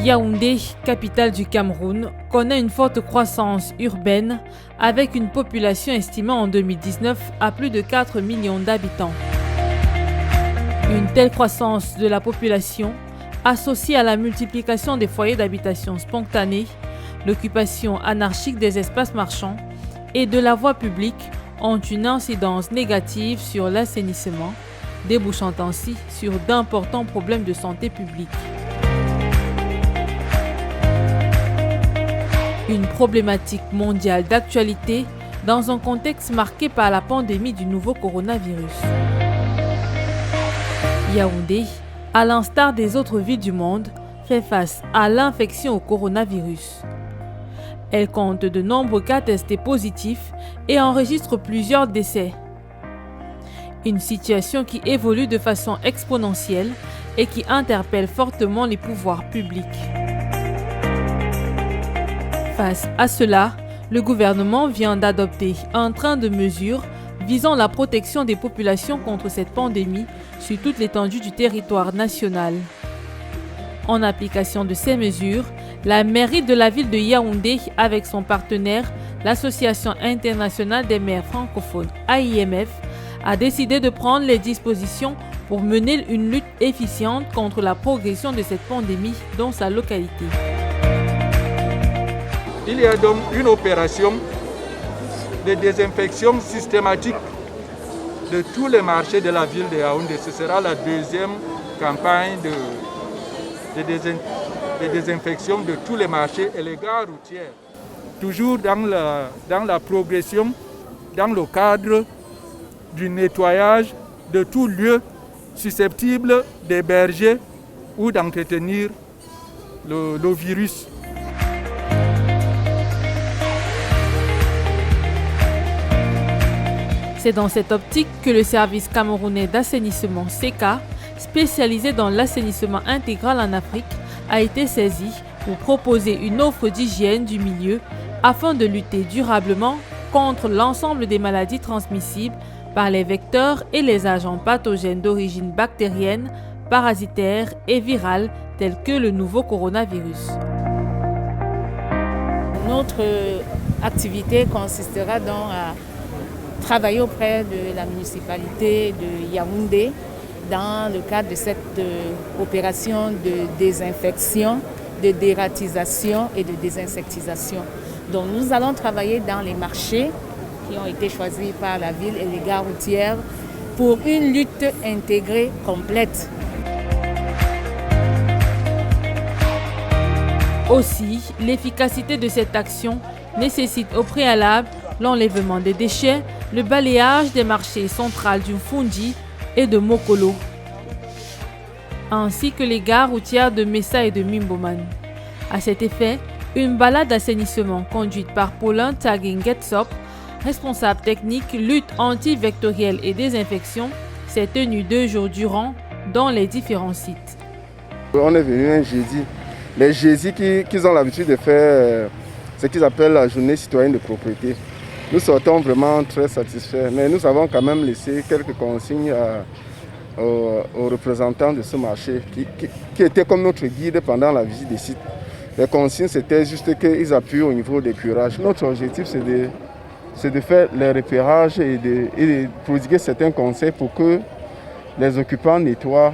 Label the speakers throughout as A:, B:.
A: Yaoundé, capitale du Cameroun, connaît une forte croissance urbaine avec une population estimée en 2019 à plus de 4 millions d'habitants. Une telle croissance de la population, associée à la multiplication des foyers d'habitation spontanés, l'occupation anarchique des espaces marchands et de la voie publique, ont une incidence négative sur l'assainissement, débouchant ainsi sur d'importants problèmes de santé publique. Une problématique mondiale d'actualité dans un contexte marqué par la pandémie du nouveau coronavirus. Yaoundé, à l'instar des autres villes du monde, fait face à l'infection au coronavirus. Elle compte de nombreux cas testés positifs et enregistre plusieurs décès. Une situation qui évolue de façon exponentielle et qui interpelle fortement les pouvoirs publics. Face à cela, le gouvernement vient d'adopter un train de mesures visant la protection des populations contre cette pandémie sur toute l'étendue du territoire national. En application de ces mesures, la mairie de la ville de Yaoundé, avec son partenaire, l'Association internationale des maires francophones AIMF, a décidé de prendre les dispositions pour mener une lutte efficiente contre la progression de cette pandémie dans sa localité.
B: Il y a donc une opération de désinfection systématique de tous les marchés de la ville de Yaoundé. Ce sera la deuxième campagne de désinfection de tous les marchés et les gares routières. Toujours dans la progression, dans le cadre du nettoyage de tout lieu susceptible d'héberger ou d'entretenir le virus.
A: C'est dans cette optique que le service camerounais d'assainissement SECA, spécialisé dans l'assainissement intégral en Afrique, a été saisi pour proposer une offre d'hygiène du milieu afin de lutter durablement contre l'ensemble des maladies transmissibles par les vecteurs et les agents pathogènes d'origine bactérienne, parasitaire et virale tels que le nouveau coronavirus.
C: Notre activité consistera donc à travailler auprès de la municipalité de Yaoundé dans le cadre de cette opération de désinfection, de dératisation et de désinsectisation. Donc nous allons travailler dans les marchés qui ont été choisis par la ville et les gares routières pour une lutte intégrée complète.
A: Aussi, l'efficacité de cette action nécessite au préalable l'enlèvement des déchets, le balayage des marchés centrales du Fundi et de Mokolo, ainsi que les gares routières de Messa et de Mimboman. À cet effet, une balade d'assainissement conduite par Paulin Tagin-Getsop, responsable technique lutte antivectorielle et désinfection, s'est tenue 2 jours durant dans les différents sites.
D: On est venu un jeudi. Les jeudis qu'ils ont l'habitude de faire ce qu'ils appellent la journée citoyenne de propriété. Nous sortons vraiment très satisfaits, mais nous avons quand même laissé quelques consignes aux représentants de ce marché qui étaient comme notre guide pendant la visite des sites. Les consignes, c'était juste qu'ils appuient au niveau des curages. Notre objectif, c'est de faire les repérages et de prodiguer certains conseils pour que les occupants nettoient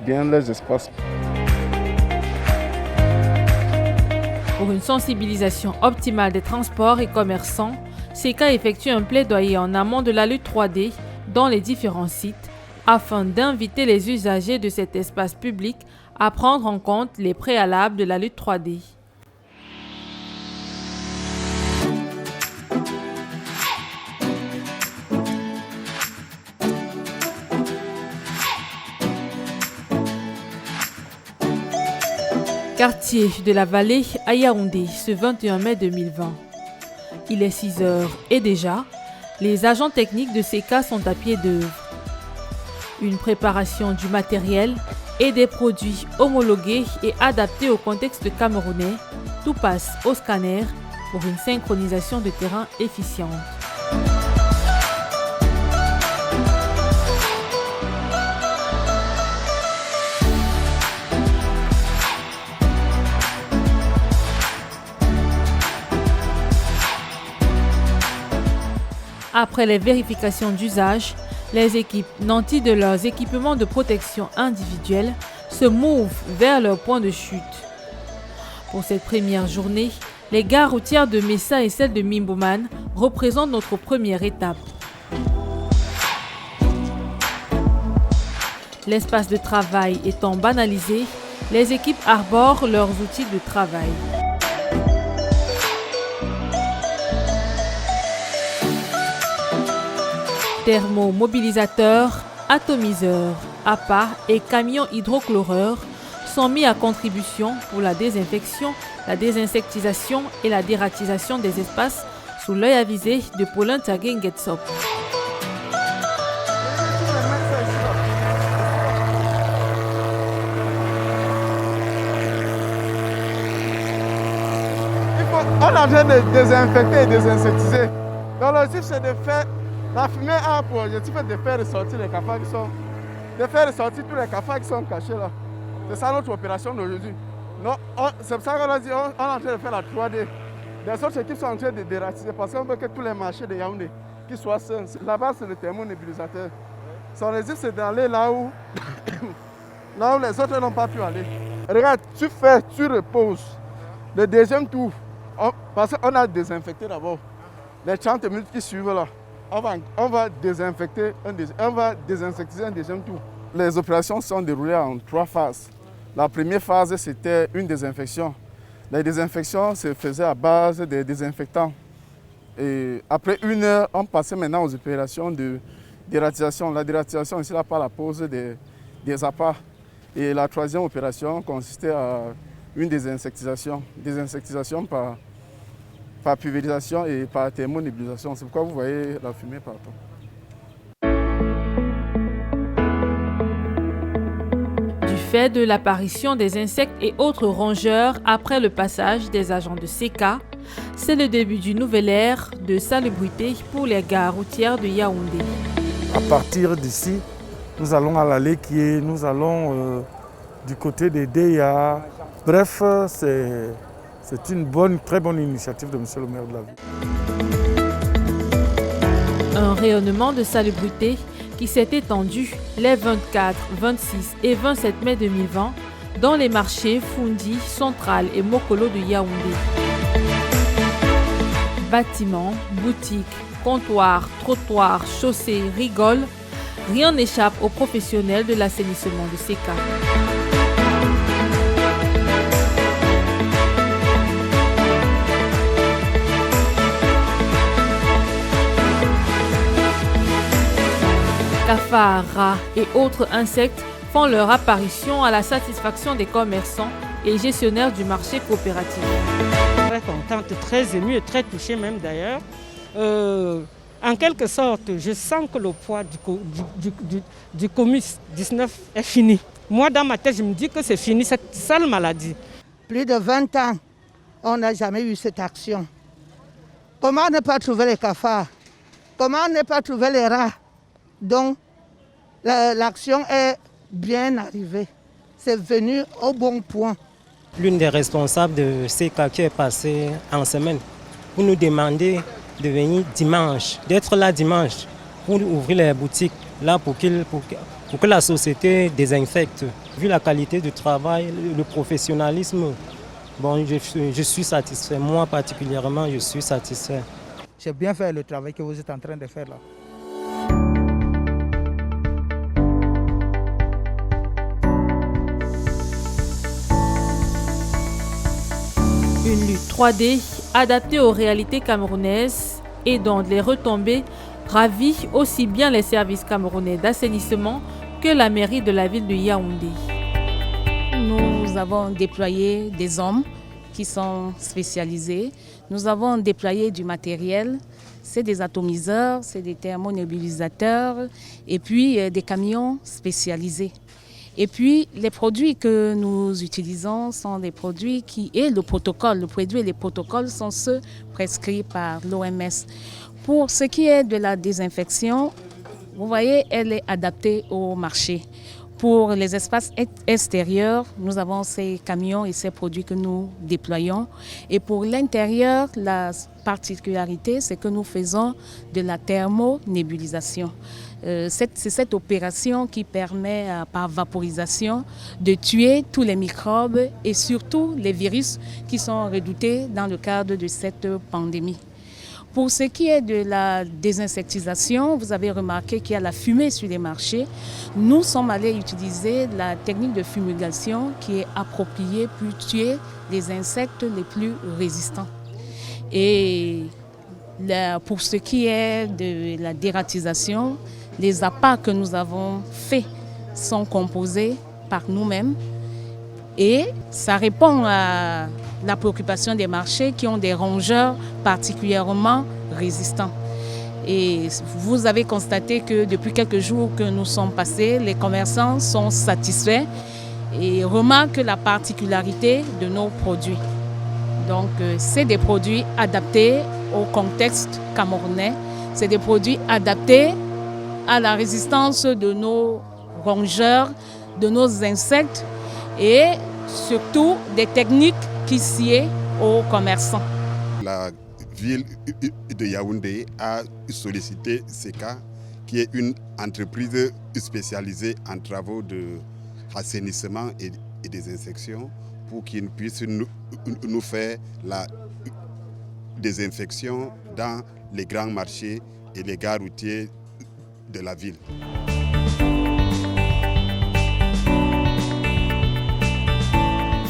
D: bien leurs espaces.
A: Pour une sensibilisation optimale des transports et commerçants, SECA effectue un plaidoyer en amont de la lutte 3D dans les différents sites afin d'inviter les usagers de cet espace public à prendre en compte les préalables de la lutte 3D. Quartier de la Vallée à Yaoundé, ce 21 mai 2020. Il est 6 heures et déjà, les agents techniques de SECA sont à pied d'œuvre. Une préparation du matériel et des produits homologués et adaptés au contexte camerounais, tout passe au scanner pour une synchronisation de terrain efficiente. Après les vérifications d'usage, les équipes, nanties de leurs équipements de protection individuelle, se mouvent vers leur point de chute. Pour cette première journée, les gares routières de Messa et celle de Mimboman représentent notre première étape. L'espace de travail étant banalisé, les équipes arborent leurs outils de travail. Thermomobilisateurs, atomiseurs, appâts et camions hydrochloreurs sont mis à contribution pour la désinfection, la désinsectisation et la dératisation des espaces sous l'œil avisé de Paulin Tagengetsop.
D: On est en train de désinfecter et désinsectiser. Donc l'objectif c'est de faire la fumée a pour objectif de faire ressortir les cafards qui sont, de faire ressortir tous les cafards qui sont cachés là. C'est ça notre opération d'aujourd'hui. C'est pour ça qu'on a dit on est en train de faire la 3D. Les autres équipes sont en train de dératiser parce qu'on veut que tous les marchés de Yaoundé qui soient sains. Là-bas c'est le thermonébulisateur. Son objectif c'est d'aller là où les autres n'ont pas pu aller. Regarde, tu reposes. Le deuxième tour, parce qu'on a désinfecté d'abord. Les 30 minutes qui suivent là, on va désinfecter, on va désinsectiser un deuxième tour. Les opérations sont déroulées en 3 phases. La première phase, c'était une désinfection. La désinfection se faisait à base de désinfectants. Et après 1 heure, on passait maintenant aux opérations de dératisation. La dératisation, ici, là, par la pose des appâts. Et la troisième opération consistait à une désinsectisation. Désinsectisation par pulvérisation et par thermonébulisation. C'est pourquoi vous voyez la fumée partout.
A: Du fait de l'apparition des insectes et autres rongeurs après le passage des agents de SECA, c'est le début d'une nouvelle ère de salubrité pour les gares routières de Yaoundé.
E: À partir d'ici, nous allons à l'allée qui est, nous allons du côté des DIA. Bref, c'est une très bonne initiative de M. le maire de la ville.
A: Un rayonnement de salubrité qui s'est étendu les 24, 26 et 27 mai 2020 dans les marchés Fundi, Central et Mokolo de Yaoundé. Bâtiments, boutiques, comptoirs, trottoirs, chaussées, rigoles, rien n'échappe aux professionnels de l'assainissement de SECA. Cafards, rats et autres insectes font leur apparition à la satisfaction des commerçants et gestionnaires du marché coopératif.
F: Très contente, très émue et très touchée même d'ailleurs. En quelque sorte, je sens que le poids du Comus-19 est fini. Moi, dans ma tête, je me dis que c'est fini, cette sale maladie.
G: Plus de 20 ans, on n'a jamais eu cette action. Comment ne pas trouver les cafards? Comment ne pas trouver les rats? Donc, l'action est bien arrivée. C'est venu au bon point.
H: L'une des responsables de SECA qui est passée en semaine pour nous demander de venir dimanche, d'être là dimanche pour ouvrir les boutiques, là pour que la société désinfecte. Vu la qualité du travail, le professionnalisme, bon, je suis satisfait. Moi particulièrement, je suis satisfait.
I: J'ai bien fait le travail que vous êtes en train de faire là.
A: Une lutte 3D adaptée aux réalités camerounaises et dont les retombées ravit aussi bien les services camerounais d'assainissement que la mairie de la ville de Yaoundé.
C: Nous avons déployé des hommes qui sont spécialisés. Nous avons déployé du matériel. C'est des atomiseurs, c'est des thermonébulisateurs et puis des camions spécialisés. Et puis, les produits que nous utilisons sont des produits le produit et les protocoles sont ceux prescrits par l'OMS. Pour ce qui est de la désinfection, vous voyez, elle est adaptée au marché. Pour les espaces extérieurs, nous avons ces camions et ces produits que nous déployons. Et pour l'intérieur, la particularité, c'est que nous faisons de la thermonébulisation. C'est cette opération qui permet, par vaporisation, de tuer tous les microbes et surtout les virus qui sont redoutés dans le cadre de cette pandémie. Pour ce qui est de la désinsectisation, vous avez remarqué qu'il y a la fumée sur les marchés. Nous sommes allés utiliser la technique de fumigation qui est appropriée pour tuer les insectes les plus résistants. Et pour ce qui est de la dératisation, les appâts que nous avons faits sont composés par nous-mêmes et ça répond à la préoccupation des marchés qui ont des rongeurs particulièrement résistants. Et vous avez constaté que depuis quelques jours que nous sommes passés, les commerçants sont satisfaits et remarquent la particularité de nos produits. Donc c'est des produits adaptés au contexte camerounais, c'est des produits adaptés à la résistance de nos rongeurs, de nos insectes et surtout des techniques qui sied aux commerçants.
J: La ville de Yaoundé a sollicité SECA, qui est une entreprise spécialisée en travaux d'assainissement et désinfection, pour qu'ils puissent nous faire la désinfection dans les grands marchés et les gares routières de la ville.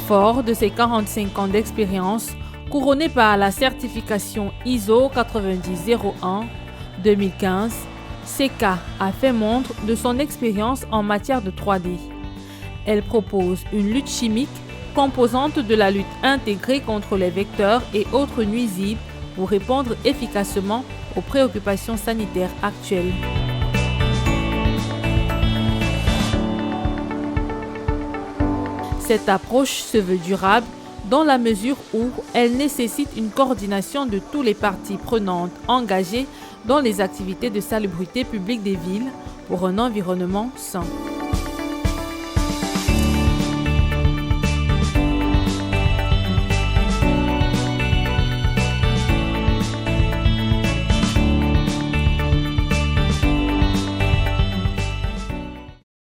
A: Fort de ses 45 ans d'expérience, couronné par la certification ISO 9001 2015, SECA a fait montre de son expérience en matière de 3D. Elle propose une lutte chimique, composante de la lutte intégrée contre les vecteurs et autres nuisibles pour répondre efficacement aux préoccupations sanitaires actuelles. Cette approche se veut durable dans la mesure où elle nécessite une coordination de tous les parties prenantes engagées dans les activités de salubrité publique des villes pour un environnement sain.